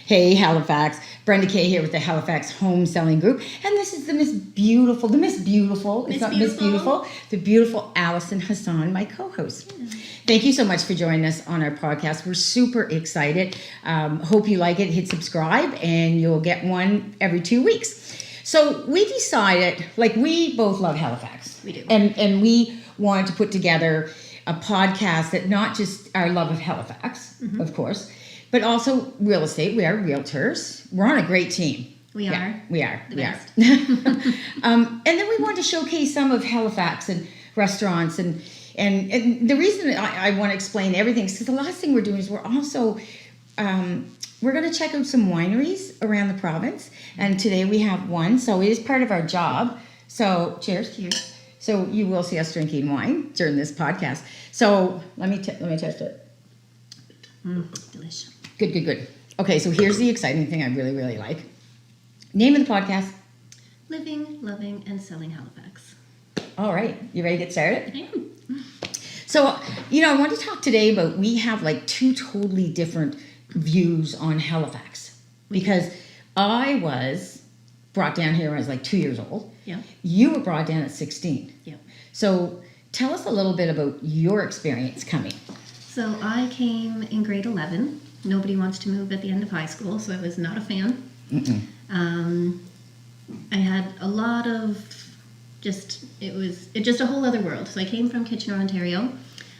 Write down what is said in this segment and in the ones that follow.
Hey, Halifax. Brenda Kay here with the Halifax Home Selling Group. And this is the Miss Beautiful, it's not Miss Beautiful, the beautiful Allison Hassan, my co-host. Yeah. Thank you so much for joining us on our podcast. We're super excited. Hope you like it. Hit subscribe and you'll get one every 2 weeks. So we decided, we both love Halifax. We do. And we wanted to put together a podcast that not just our love of Halifax, of course, but also real estate. We are realtors. We're on a great team. We are. We are. The best. And then we wanted to showcase some of Halifax and restaurants. And the reason I want to explain everything is because the last thing we're doing is we're also, we're going to check out some wineries around the province. And today we have one. So it is part of our job. So cheers. Cheers. So you will see us drinking wine during this podcast. So let me test it. Delicious. Good. Okay, so here's the exciting thing I really like. Name of the podcast? Living, Loving, and Selling Halifax. All right, you ready to get started? I am. So, I want to talk today about, we have two totally different views on Halifax. Because I was brought down here when I was 2 years old. Yeah. You were brought down at 16. Yeah. So tell us a little bit about your experience coming. So I came in grade 11. Nobody wants to move at the end of high school, so I was not a fan. I had a lot of it was just a whole other world. So I came from Kitchener, Ontario.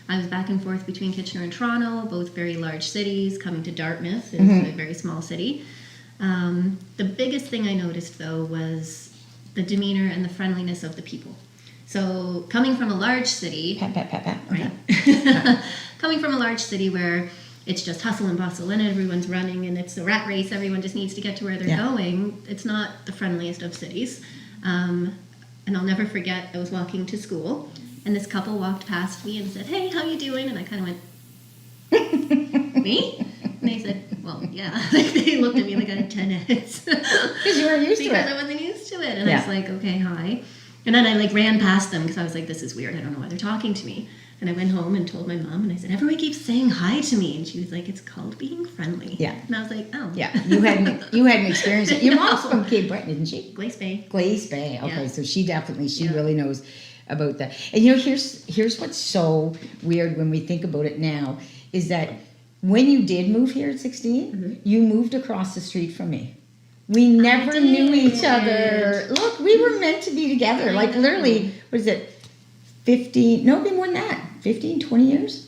I was back and forth between Kitchener and Toronto, both very large cities. Coming to Dartmouth is a very small city. The biggest thing I noticed, though, was the demeanor and the friendliness of the people. So coming from a large city... Pat. Right? Coming from a large city where it's just hustle and bustle and everyone's running and it's a rat race, everyone just needs to get to where they're going, it's not the friendliest of cities. And I'll never forget, I was walking to school and this couple walked past me and said, "Hey, how you doing?" And I kind of went, "Me?" And they said, "Well, yeah." They looked at me like I had 10 heads. Because you weren't used to it. Because I wasn't used to it. And I was like, "Okay, hi." And then I ran past them because I was like, "This is weird. I don't know why they're talking to me." And I went home and told my mom, and I said, "Everyone keeps saying hi to me." And she was like, "It's called being friendly." Yeah. And I was like, "Oh." Yeah, you hadn't experienced it. Your mom's from Cape Breton, isn't she? Glace Bay. Glace Bay. Okay, Yeah. so she really knows about that. And here's what's so weird when we think about it now is that when you did move here at 16, you moved across the street from me. We never knew each other. Look, we were meant to be together. Literally, what is it? 15, no, it'd be more than that. 15, 20 years?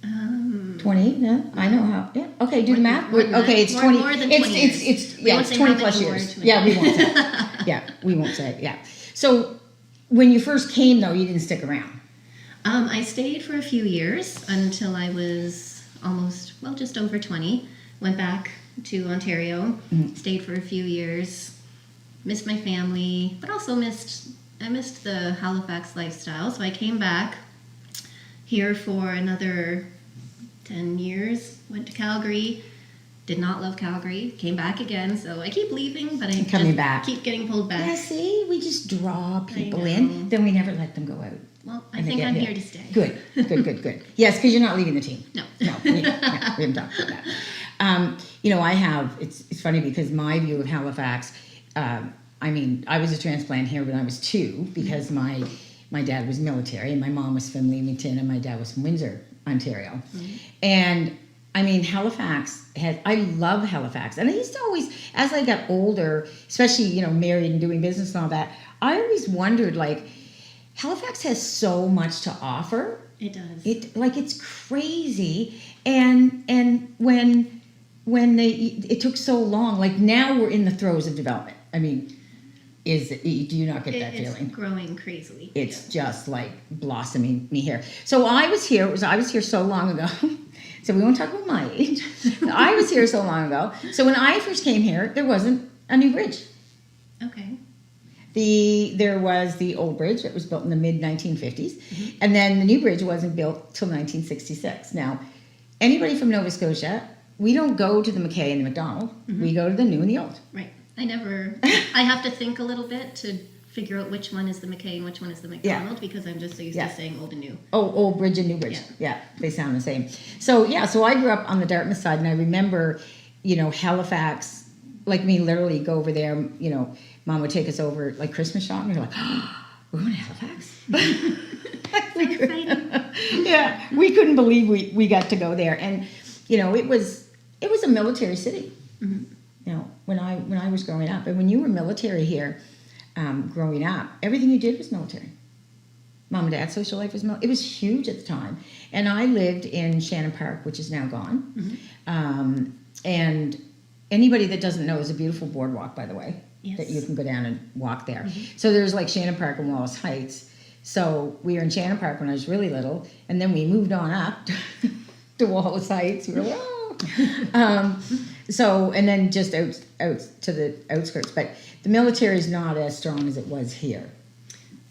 20, yeah, I know how, yeah. Okay, do the math. Okay, it's 20. More than 20 years. It's 20 plus years. Yeah, we won't say it. Yeah, we won't say it, yeah. So, when you first came, though, you didn't stick around. I stayed for a few years until I was just over 20. Went back to Ontario, stayed for a few years, missed my family, but also I missed the Halifax lifestyle, so I came back here for another 10 years, went to Calgary, did not love Calgary, came back again, so I keep leaving, but I keep getting pulled back. Yeah, see, we just draw people in, then we never let them go out. Well, I think I'm here to stay. Good. Yes, because you're not leaving the team. No, we haven't talked about that. It's funny because my view of Halifax, I was a transplant here when I was 2 because my dad was military and my mom was from Leamington and my dad was from Windsor, Ontario. And Halifax I love Halifax. And I used to always, as I got older, especially, married and doing business and all that, I always wondered, Halifax has so much to offer. It does. It's crazy. And when it took so long, now we're in the throes of development. Do you not get that feeling? It's growing crazily. It's just blossoming me here. So I was here so long ago. So we won't talk about my age. I was here so long ago. So when I first came here, there wasn't a new bridge. Okay. There was the old bridge that was built in the mid-1950s. And then the new bridge wasn't built till 1966. Now, anybody from Nova Scotia, we don't go to the McKay and the McDonald. We go to the new and the old. Right. I have to think a little bit to figure out which one is the McKay and which one is the McDonald because I'm just so used to saying old and new. Oh, old bridge and new bridge. Yeah, they sound the same. So I grew up on the Dartmouth side, and I remember Halifax, like me, literally go over there. Mom would take us over like Christmas shopping. We're like, oh, we're going to Halifax. Yeah, we couldn't believe we got to go there, and it was a military city. Mm-hmm. When I was growing up, and when you were military here, growing up, everything you did was military. Mom and Dad's social life was it was huge at the time, and I lived in Shannon Park, which is now gone. Mm-hmm. And anybody that doesn't know is a beautiful boardwalk, by the way, yes, that you can go down and walk there. Mm-hmm. So there's like Shannon Park and Wallace Heights. So we were in Shannon Park when I was really little, and then we moved on up to Wallace Heights. We were like, oh. And then just out to the outskirts. But the military is not as strong as it was here.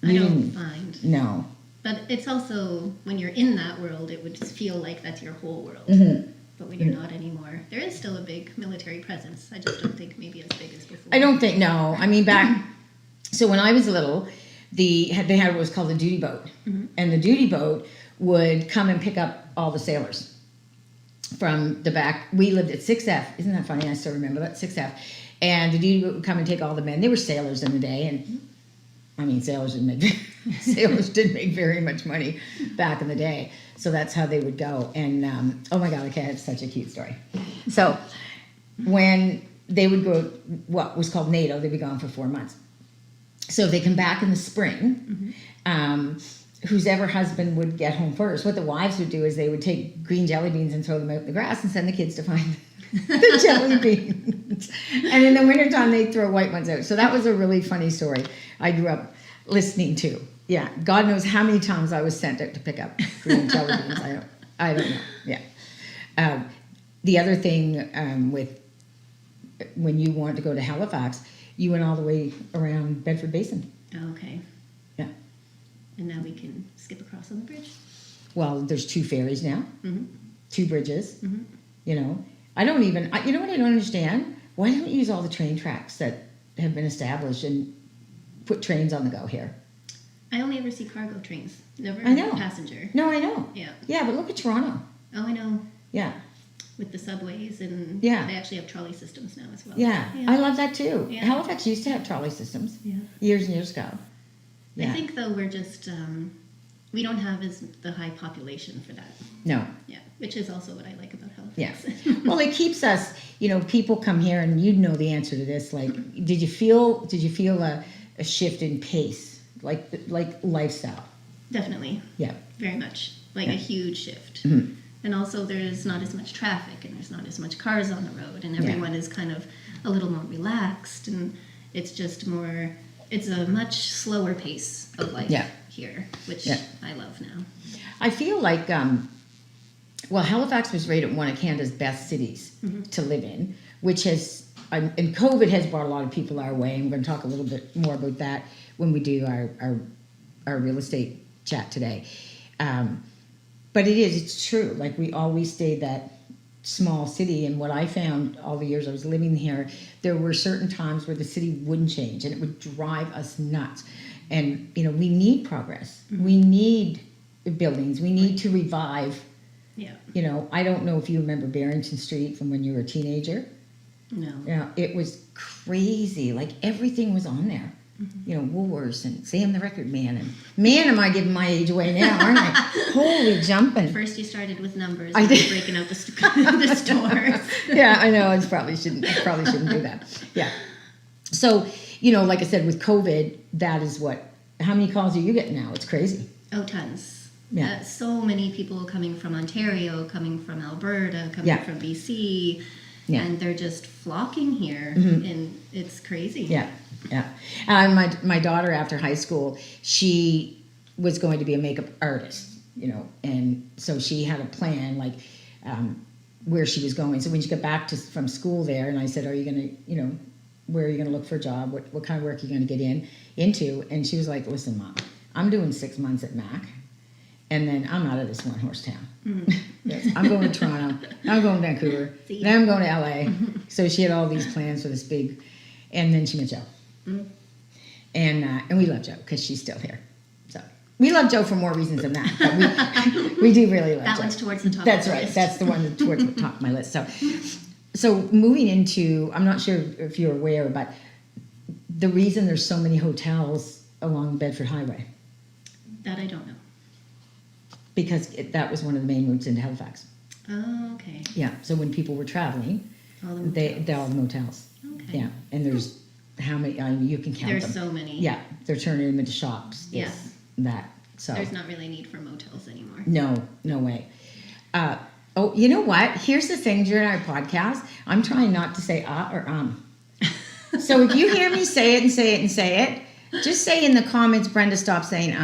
I don't find. No. But it's also, when you're in that world, it would just feel like that's your whole world. Mm-hmm. But when you're not anymore, there is still a big military presence. I just don't think maybe as big as before. I don't think, no. I mean, so when I was little, they had what was called a duty boat. Mm-hmm. And the duty boat would come and pick up all the sailors from the back. We lived at 6F. Isn't that funny? I still remember that, 6F. And the duty boat would come and take all the men. They were sailors in the day, and I mean, sailors didn't make very much money back in the day. So that's how they would go. And, oh my God, okay, it's such a cute story. So when they would go, what was called NATO, they'd be gone for 4 months. So if they come back in the spring, mm-hmm. Whose ever husband would get home first, what the wives would do is they would take green jelly beans and throw them out in the grass and send the kids to find the jelly beans. And in the wintertime, they'd throw white ones out. So that was a really funny story I grew up listening to. Yeah, God knows how many times I was sent out to pick up green jelly beans. I don't know. Yeah. The other thing with when you wanted to go to Halifax, you went all the way around Bedford Basin. Oh, okay. Yeah. And now we can skip across on the bridge. Well, there's 2 ferries now, mm-hmm. 2 bridges. Mm-hmm. I don't even. You know what I don't understand? Why don't you use all the train tracks that have been established and put trains on the go here? I only ever see cargo trains. Never I know. Passenger. No, I know. Yeah. Yeah, but look at Toronto. Oh, I know. Yeah. With the subways and they actually have trolley systems now as well. Yeah. I love that too. Yeah. Halifax used to have trolley systems years and years ago. Yeah. I think though we're just we don't have the high population for that. No. Yeah, which is also what I like about Halifax. Yeah. Well, it keeps us. People come here, and you'd know the answer to this. Like, did you feel a shift in pace, like lifestyle? Definitely. Yeah. Very much, like a huge shift. Mm-hmm. And also, there's not as much traffic, and there's not as much cars on the road, and everyone is kind of a little more relaxed, and it's just more. It's a much slower pace of life here, which I love now. I feel like, Halifax was rated one of Canada's best cities to live in, which has, and COVID has brought a lot of people our way, and we're going to talk a little bit more about that when we do our real estate chat today. But it's true. Like, we always stayed that small city, and what I found all the years I was living here, there were certain times where the city wouldn't change, and it would drive us nuts. And we need progress. Mm-hmm. We need buildings. We need to revive. Yeah. I don't know if you remember Barrington Street from when you were a teenager. No. Yeah, it was crazy. Like, everything was on there. Mm-hmm. Woolworths and Sam the Record Man, and man, am I giving my age away now, aren't I? Holy jumping! First, you started with numbers. I did breaking out the stores. Yeah, I know. I probably shouldn't do that. Yeah. So, like I said, with COVID, that is what. How many calls are you getting now? It's crazy. Oh, tons. Yeah. So many people coming from Ontario, coming from Alberta, coming from BC, and they're just flocking here, and it's crazy. Yeah. Yeah. My daughter, after high school, she was going to be a makeup artist, and so she had a plan, like, where she was going. So when she got back from school there, and I said, are you going to, where are you going to look for a job? What kind of work are you going to get into? And she was like, listen, Mom, I'm doing 6 months at Mac, and then I'm out of this one-horse town. Mm-hmm. Yes, I'm going to Toronto, I'm going to Vancouver, then I'm going to LA. So she had all these plans for this big, and then she met Joe. Mm-hmm. And we love Joe because she's still here. So we love Joe for more reasons than that. But we do really love that Joe. One's towards the top. That's of the right. list. That's the one towards the top of my list. So So moving into, I'm not sure if you're aware, but the reason there's so many hotels along Bedford Highway, That I don't know. because that was one of the main routes into Halifax. Oh, okay. Yeah, so when people were traveling, All the they're all motels. Okay. Yeah, and there's how many? I mean, you can count There's them. so many. Yeah, they're turning them into shops. Yeah. That. So There's not really a need for motels anymore. no way. Oh, you know what? Here's the thing during our podcast, I'm trying not to say or So if you hear me say it and say it and say it, just say in the comments, Brenda, stop saying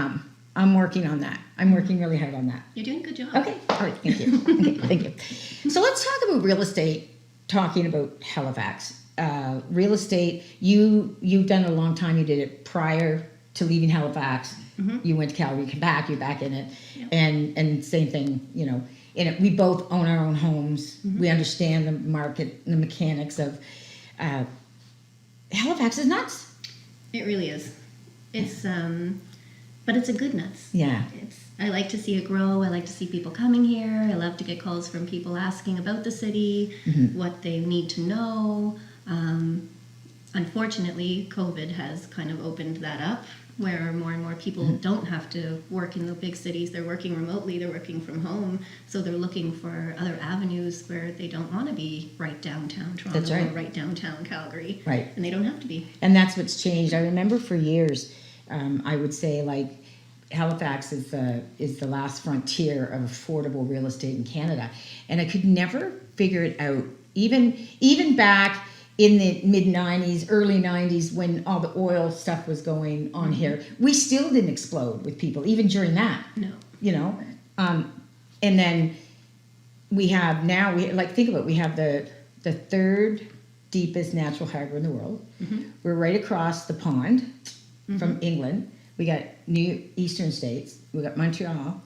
I'm working on that. I'm working really hard on that. You're doing a good job. Okay, all right, thank you. Okay, thank you. So let's talk about real estate, talking about Halifax. Real estate, you've done it a long time. You did it prior to leaving Halifax. Mm-hmm. You went to Calgary, come back, you're back in it. Yep. And same thing, in it, we both own our own homes. Mm-hmm. We understand the market, the mechanics of Halifax is nuts. It really is. It's but it's a good nuts. Yeah. I like to see it grow. I like to see people coming here. I love to get calls from people asking about the city, what they need to know. Unfortunately, COVID has kind of opened that up, where more and more people don't have to work in the big cities. They're working remotely. They're working from home. So they're looking for other avenues where they don't want to be right downtown Toronto. That's right. Or right downtown Calgary. Right. And they don't have to be. And that's what's changed. I remember for years, I would say like Halifax is the last frontier of affordable real estate in Canada, and I could never figure it out. Even back in the mid '90s, early '90s, when all the oil stuff was going on here, we still didn't explode with people. Even during that, No. And then we have now think about it, we have the third deepest natural harbor in the world. Mm-hmm. We're right across the pond from England. We got New Eastern States. We got Montreal,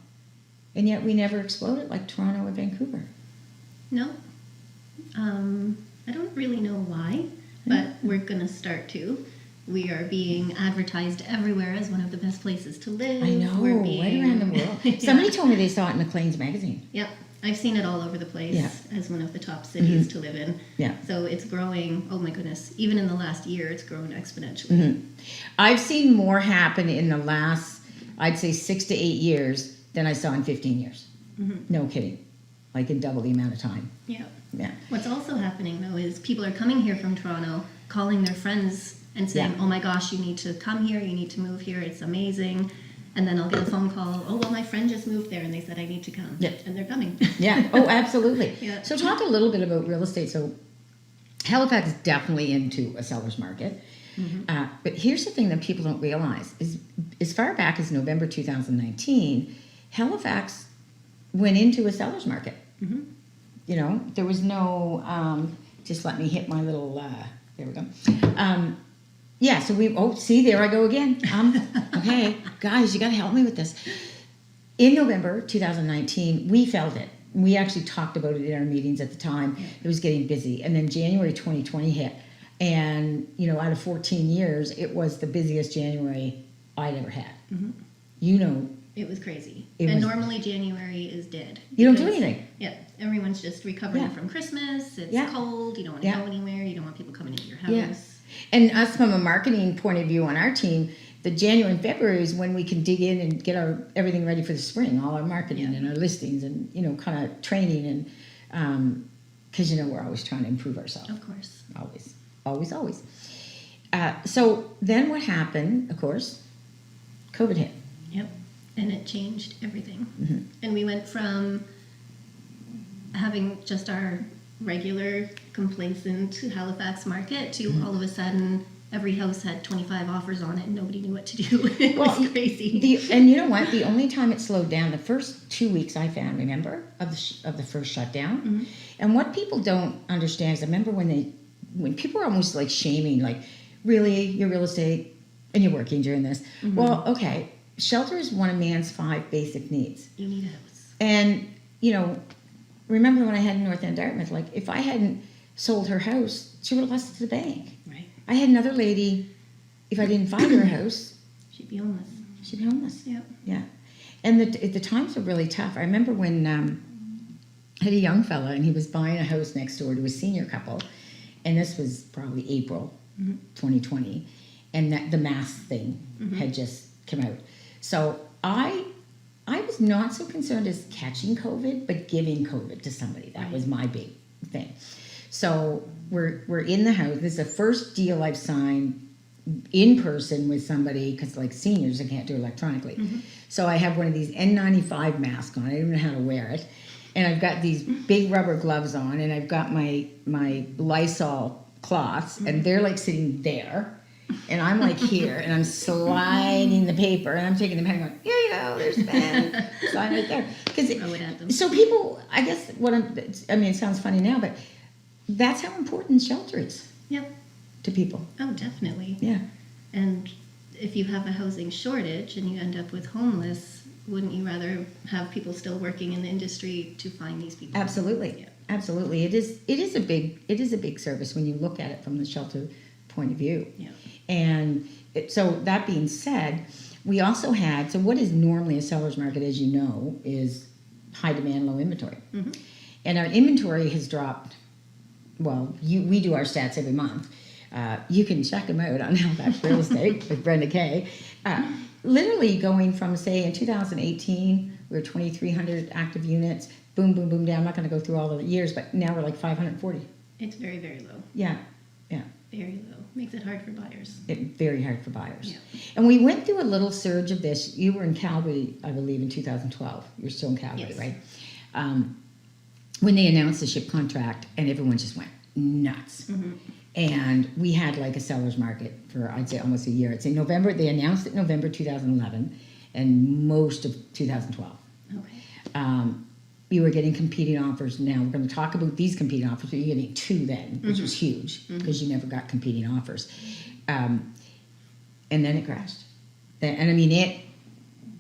and yet we never exploded like Toronto or Vancouver. No. I don't really know why, but we're going to start to. We are being advertised everywhere as one of the best places to live. I know, We're right around the world. Yeah. Somebody told me they saw it in Maclean's magazine. Yep. I've seen it all over the place Yeah. as one of the top cities to live in. Yeah. So it's growing, oh my goodness, even in the last year, it's grown exponentially. I've seen more happen in the last, I'd say 6 to 8 years than I saw in 15 years. No kidding. Like in double the amount of time. Yeah. Yeah. What's also happening though is people are coming here from Toronto, calling their friends and saying, Yeah. oh my gosh, you need to come here, you need to move here, it's amazing. And then I'll get a phone call, oh, well, my friend just moved there and they said I need to come. Yeah. And they're coming. Yeah. Oh, absolutely. Yeah. So talk a little bit about real estate. So Halifax is definitely into a seller's market. But here's the thing that people don't realize is as far back as November 2019, Halifax went into a seller's market. There was no, just let me hit my little, there we go. Yeah, so there I go again. Okay, guys, you got to help me with this. In November 2019, we felt it. We actually talked about it in our meetings at the time. It was getting busy. And then January 2020 hit. And, out of 14 years, it was the busiest January I'd ever had. It was crazy. It And was- normally January is dead. You don't do because- anything. Yeah, everyone's just recovering Yeah. from Christmas. It's Yeah. cold. You don't want to Yeah. go anywhere. You don't want people coming into your house. Yeah. And us from a marketing point of view on our team, the January and February is when we can dig in and get everything ready for the spring, all our marketing and our listings and, kind of training and, because, we're always trying to improve ourselves. Of course. Always. So then what happened, of course, COVID hit. Yep. And it changed everything. Mm-hmm. And we went from having just our regular complacent Halifax market to all of a sudden every house had 25 offers on it and nobody knew what to do. It was crazy. And you know what? The only time it slowed down, the first 2 weeks I found, remember, of the first shutdown. And what people don't understand is I remember when people were almost like shaming, like, really, you're real estate and you're working during this. Well, okay, shelter is one of man's 5 basic needs. You need a house. And, remember when I had North End Dartmouth, like, if I hadn't sold her house, she would have lost it to the bank. Right. I had another lady, if I didn't find her a house, She'd be homeless. she'd be homeless. Yep. Yeah. And the times were really tough. I remember when I had a young fella, and he was buying a house next door to a senior couple, and this was probably April 2020, and that the mask thing had just come out. So I was not so concerned as catching COVID, but giving COVID to somebody. That was my big thing. So we're in the house. This is the first deal I've signed in person with somebody, because like seniors, I can't do electronically. So I have one of these N95 masks on. I don't even know how to wear it. And I've got these big rubber gloves on, and I've got my Lysol cloths, and they're like sitting there. And I'm like here, and I'm sliding the paper, and I'm taking the pen and going, here you go, there's the pen. Slide right there. Throw it at them. So people, I guess it sounds funny now, but that's how important shelter is Yep. to people. Oh, definitely. Yeah. And if you have a housing shortage and you end up with homeless, wouldn't you rather have people still working in the industry to find these people? Absolutely. Yeah. Absolutely. It is a big service when you look at it from the shelter point of view. Yeah. And so that being said, we also had, so what is normally a seller's market, as you know, is high demand, low inventory. And our inventory has dropped. Well, we do our stats every month. You can check them out on Halifax Real Estate with Brenda Kay. Literally going from, say, in 2018, we were 2,300 active units. Boom, boom, boom, down. I'm not going to go through all the years, but now we're like 540. It's very, very low. Yeah. Very low. Makes it hard for buyers. Very hard for buyers. Yeah. And we went through a little surge of this. You were in Calgary, I believe, in 2012. You're still in Calgary, Yes. right? When they announced the ship contract, and everyone just went nuts. And we had like a seller's market for, I'd say, almost a year. It's in November. They announced it November 2011 and most of 2012. Okay. We were getting competing offers. Now we're going to talk about these competing offers, but you're getting two then, which was huge because you never got competing offers. And then it crashed. And I mean,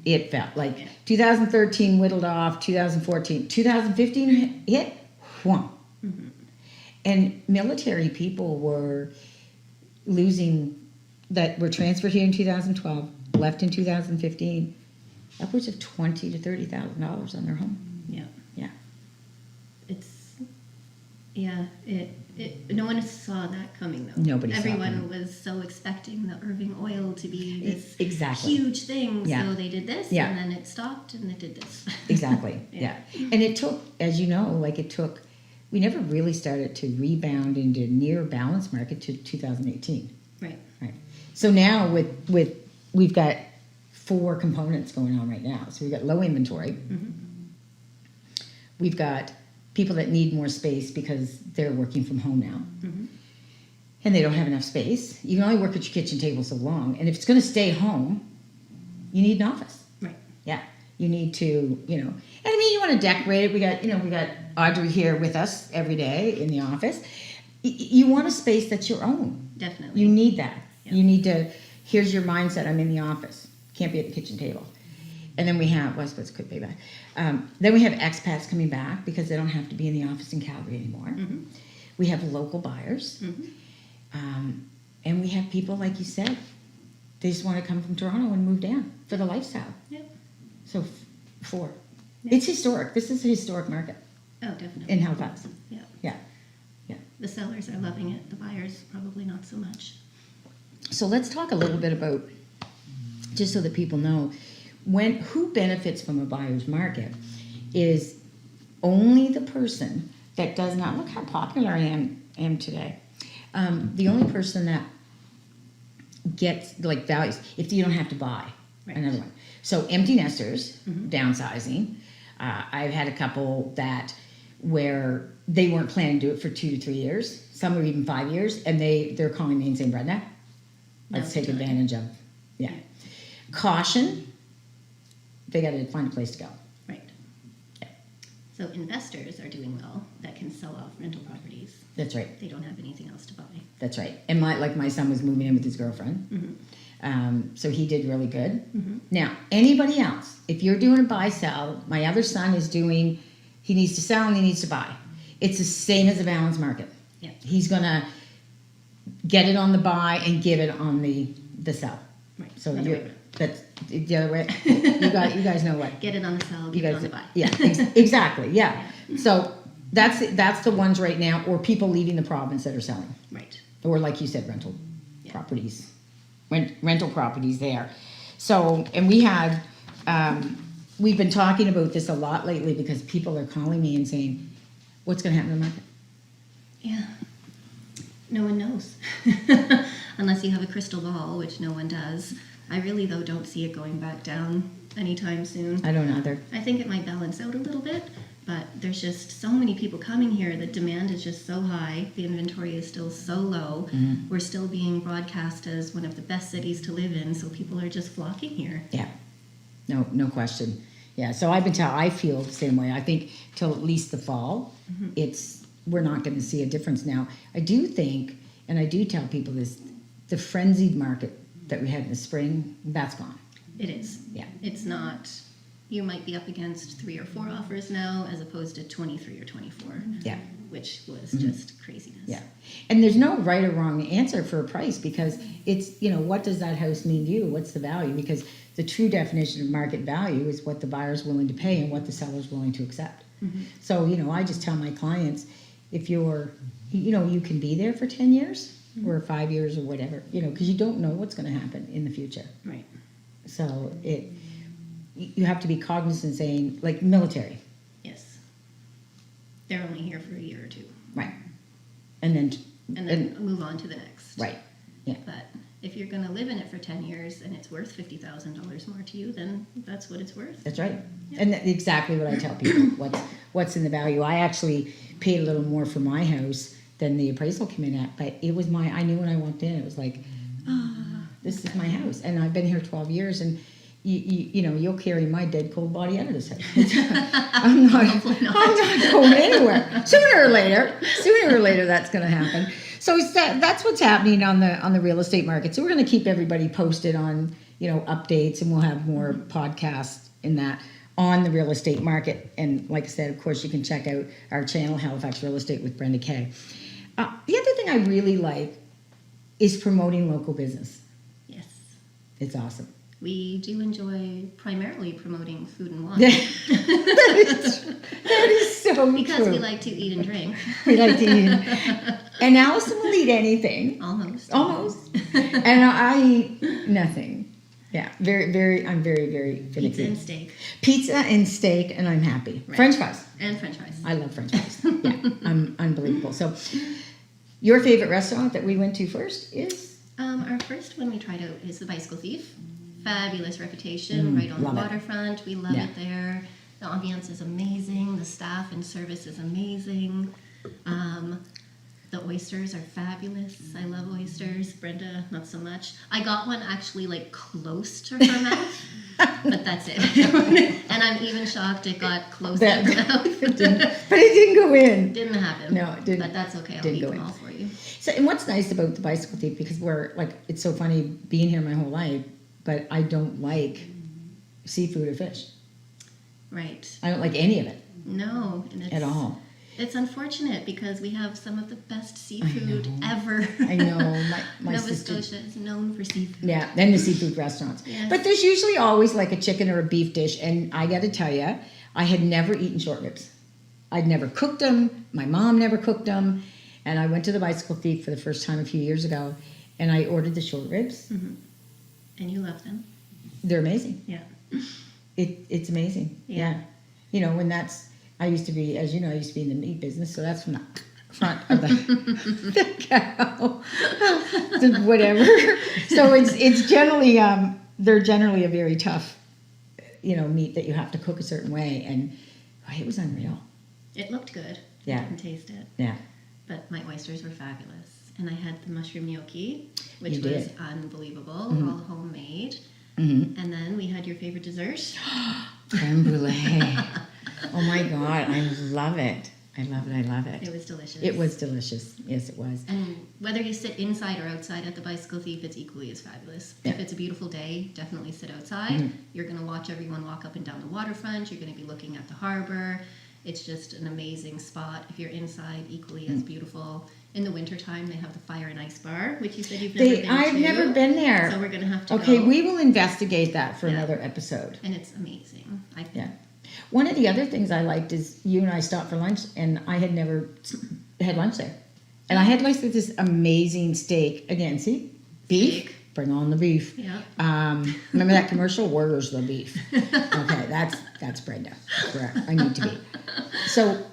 it felt like 2013 whittled off, 2014, 2015 hit, whoom. And military people were losing, that were transferred here in 2012, left in 2015, upwards of $20,000 to $30,000 on their home. Yeah. Yeah. No one saw that coming though. Nobody saw it Everyone coming. was so expecting the Irving oil to be this Exactly. huge thing. Yeah. So they did this, Yeah. and then it stopped, and it did this. Exactly. Yeah. Yeah. And it took, as you know, we never really started to rebound into near balance market to 2018. Right. Right. So now we've got 4 components going on right now. So we've got low inventory. We've got people that need more space because they're working from home now. And they don't have enough space. You can only work at your kitchen table so long. And if it's going to stay home, you need an office. Right. Yeah. You need to, and I mean, you want to decorate it. We got Audrey here with us every day in the office. You want a space that's your own. Definitely. You need that. Yeah. You need to, here's your mindset, I'm in the office. Can't be at the kitchen table. And then we have, well, I suppose it could be that. Then we have expats coming back because they don't have to be in the office in Calgary anymore. We have local buyers. And we have people, like you said, they just want to come from Toronto and move down for the lifestyle. Yep. So 4. Yeah. It's historic. This is a historic market Oh, definitely. in Halifax. Yeah. Yeah. The sellers are loving it. The buyers probably not so much. So let's talk a little bit about, just so that people know, who benefits from a buyer's market is only the person that does not, look how popular I am today. The only person that gets like values, if you don't have to buy another one. So empty nesters, downsizing. I've had a couple where they weren't planning to do it for 2 to 3 years. Some are even 5 years, and they're calling me and saying, Brenda, let's take advantage of, Caution, they got to find a place to go. Right. So investors are doing well that can sell off rental properties. That's right. They don't have anything else to buy. That's right. And my son was moving in with his girlfriend. So he did really good. Now, anybody else, if you're doing a buy-sell, my other son is doing, he needs to sell and he needs to buy. It's the same as a balanced market. Yeah. He's going to get it on the buy and give it on the sell. Right. So Other you're, way around. That's the other way. You guys know what. Get it on the sell, You get it guys, on the buy. yeah, exactly, yeah. So that's the ones right now, or people leaving the province that are selling. Right. Or like you said, rental Yeah. properties, rental properties there. So, and we had, we've been talking about this a lot lately because people are calling me and saying, what's gonna happen to the market? Yeah. No one knows. Unless you have a crystal ball, which no one does. I really, though, don't see it going back down anytime soon. I don't either. I think it might balance out a little bit, but there's just so many people coming here. The demand is just so high. The inventory is still so low. Mm-hmm. We're still being broadcast as one of the best cities to live in, so people are just flocking here. Yeah, no question. Yeah, so I feel the same way. I think till at least the fall, we're not going to see a difference now. I do think, and I do tell people this, the frenzied market that we had in the spring, that's gone. It is. Yeah. It's not, you might be up against 3 or 4 offers now as opposed to 23 or 24. Yeah. Which was just craziness. Yeah. And there's no right or wrong answer for a price because it's, what does that house mean to you? What's the value? Because the true definition of market value is what the buyer's willing to pay and what the seller's willing to accept. So, I just tell my clients, if you're, you can be there for 10 years or 5 years or whatever, because you don't know what's going to happen in the future. Right. So you have to be cognizant saying, like military. Yes. They're only here for a year or 2. Right. And then move on to the next. Right. Yeah. But if you're going to live in it for 10 years and it's worth $50,000 more to you, then that's what it's worth. That's right. Yeah. And that's exactly what I tell people, what's in the value. I actually paid a little more for my house than the appraisal came in at, but it was I knew when I walked in, it was like, this is my house. And I've been here 12 years and you'll carry my dead cold body out of this house. I'm not going anywhere. Sooner or later that's going to happen. So that's what's happening on the real estate market. So we're going to keep everybody posted on, updates, and we'll have more podcasts in that on the real estate market. And like I said, of course, you can check out our channel, Halifax Real Estate with Brenda Kay. The other thing I really like is promoting local business. Yes. It's awesome. We do enjoy primarily promoting food and wine. that is so because true. we like to eat and drink. We like to eat. And Allison will eat anything. Almost. And I eat nothing. Yeah, I'm very, very finicky. Pizza and steak. Pizza and steak, and I'm happy. Right. French fries. And French fries. I love French fries. Yeah, I'm unbelievable. So, your favorite restaurant that we went to first is? Our first one we tried out is the Bicycle Thief. Fabulous reputation, right on the waterfront. We love it there. The ambiance is amazing. The staff and service is amazing. The oysters are fabulous. I love oysters. Brenda, not so much. I got one actually close to her mouth, but that's it. And I'm even shocked it got close to her mouth. But it didn't go in. Didn't happen. No, it didn't. But that's okay. I'll eat them all for you. So, and what's nice about the Bicycle Thief, because it's so funny being here my whole life, but I don't like seafood or fish. Right. I don't like any of it. No. And at all. It's unfortunate because we have some of the best seafood ever. I know. My Nova sister, Scotia is known for seafood. Yeah, and the seafood restaurants. Yes. But there's usually always a chicken or a beef dish, and I got to tell you, I had never eaten short ribs. I'd never cooked them. My mom never cooked them. And I went to the Bicycle Thief for the first time a few years ago, and I ordered the short ribs. Mm-hmm. And you love them. They're amazing. Yeah. It's amazing. Yeah. And that's, I used to be in the meat business, so that's from the front of the cow, whatever. So it's generally, they're generally a very tough, meat that you have to cook a certain way, and it was unreal. It looked good. Yeah. I didn't taste it. Yeah. But my oysters were fabulous. And I had the mushroom gnocchi, which You was did. unbelievable, all homemade. Mm-hmm. And then we had your favorite dessert. Creme brulee. Oh my God, I love it. I love it. It was delicious. It was delicious. Yes, it was. And whether you sit inside or outside at the Bicycle Thief, it's equally as fabulous. Yeah. If it's a beautiful day, definitely sit outside. You're going to watch everyone walk up and down the waterfront. You're going to be looking at the harbor. It's just an amazing spot. If you're inside, equally as beautiful. In the wintertime, they have the fire and ice bar, which you said you've never been to. I've never been there. So we're going to have to Okay, go. we will investigate that for Yeah. another episode. And it's amazing. Yeah. One of the other things I liked is you and I stopped for lunch, and I had never had lunch there. And I had lunch with this amazing steak. Again, see? Beef. Steak. Bring on the beef. Yeah. Remember that commercial? Where's the beef? Okay, that's Brenda. Where I need to be. So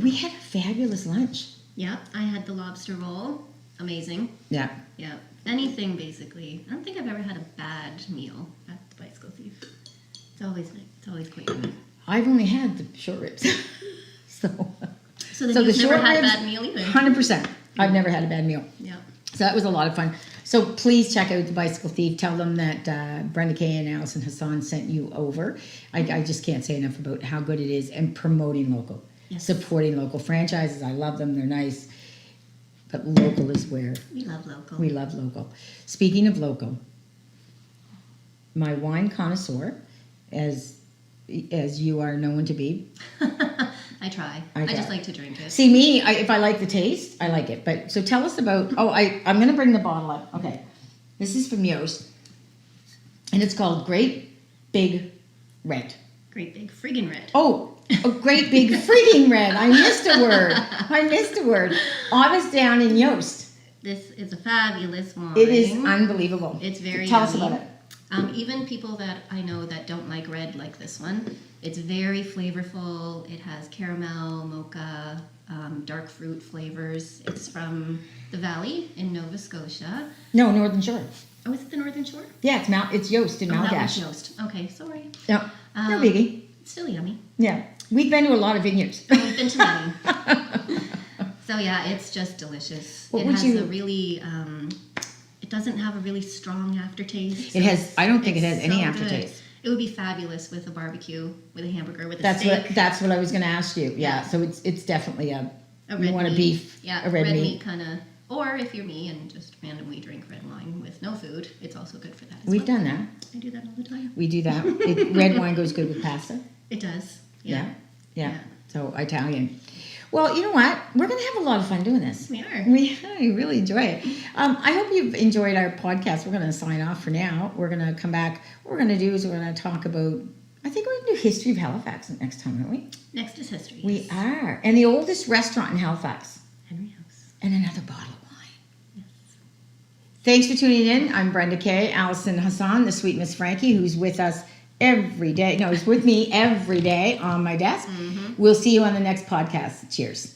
we had a fabulous lunch. Yeah, I had the lobster roll. Amazing. Yeah. Yeah. Anything, basically. I don't think I've ever had a bad meal at the Bicycle Thief. It's always quite good. I've only had the short ribs. So So then So you've the never short had a ribs, bad meal either. 100%. I've never had a bad meal. Yeah. So that was a lot of fun. So please check out the Bicycle Thief. Tell them that Brenda Kay and Allison Hassan sent you over. I just can't say enough about how good it is and promoting local, Yes. supporting local franchises. I love them. They're nice. But local is where We love local. we love local. Speaking of local, my wine connoisseur, as you are known to be. I try. I I just try. like to drink it. See me, if I like the taste, I like it. But so tell us about. Oh, I'm going to bring the bottle up. Okay, this is from Yost, and it's called Great Big Red. Great big friggin' red. Oh, a Great Big Frigging Red. I missed a word. I was down in Yost. This is a fabulous wine. It is unbelievable. It's very Tell us yummy. about it. Even people that I know that don't like red like this one, it's very flavorful. It has caramel, mocha, dark fruit flavors. It's from the Valley in Nova Scotia. No, Northern Shore. Oh, is it the Northern Shore? Yeah, it's Yost in Oh, that was Malgash. Yost. Okay, sorry. No, no biggie. It's still yummy. Yeah, we've been to a lot of vineyards. We've been to many. So yeah, it's just delicious. What it would has you- a really, it doesn't have a really strong aftertaste. It has. I don't think it it's has any so aftertaste. good. It would be fabulous with a barbecue, with a hamburger, with a That's steak. that's what I was going to ask you. Yeah, Yeah. so it's definitely A you red want a meat. beef, Yeah, a red meat. kind of. Or if you're me and just randomly drink red wine with no food, it's also good for that as We've well. done that. I do that all the time. We do that. Red wine goes good with pasta. It does. Yeah. Yeah. Yeah. So Italian. Well, you know what? We're going to have a lot of fun doing this. We are. I really enjoy it. I hope you've enjoyed our podcast. We're going to sign off for now. We're going to come back. What we're going to do is we're going to talk about, I think we're going to do history of Halifax next time, aren't we? Next is history. We yes. are. And the oldest restaurant in Halifax. Henry House. And another bottle of wine. Yes. Thanks for tuning in. I'm Brenda Kay. Allison Hassan, the sweet Miss Frankie, who's with us every day. No, he's with me every day on my desk. We'll see you on the next podcast. Cheers.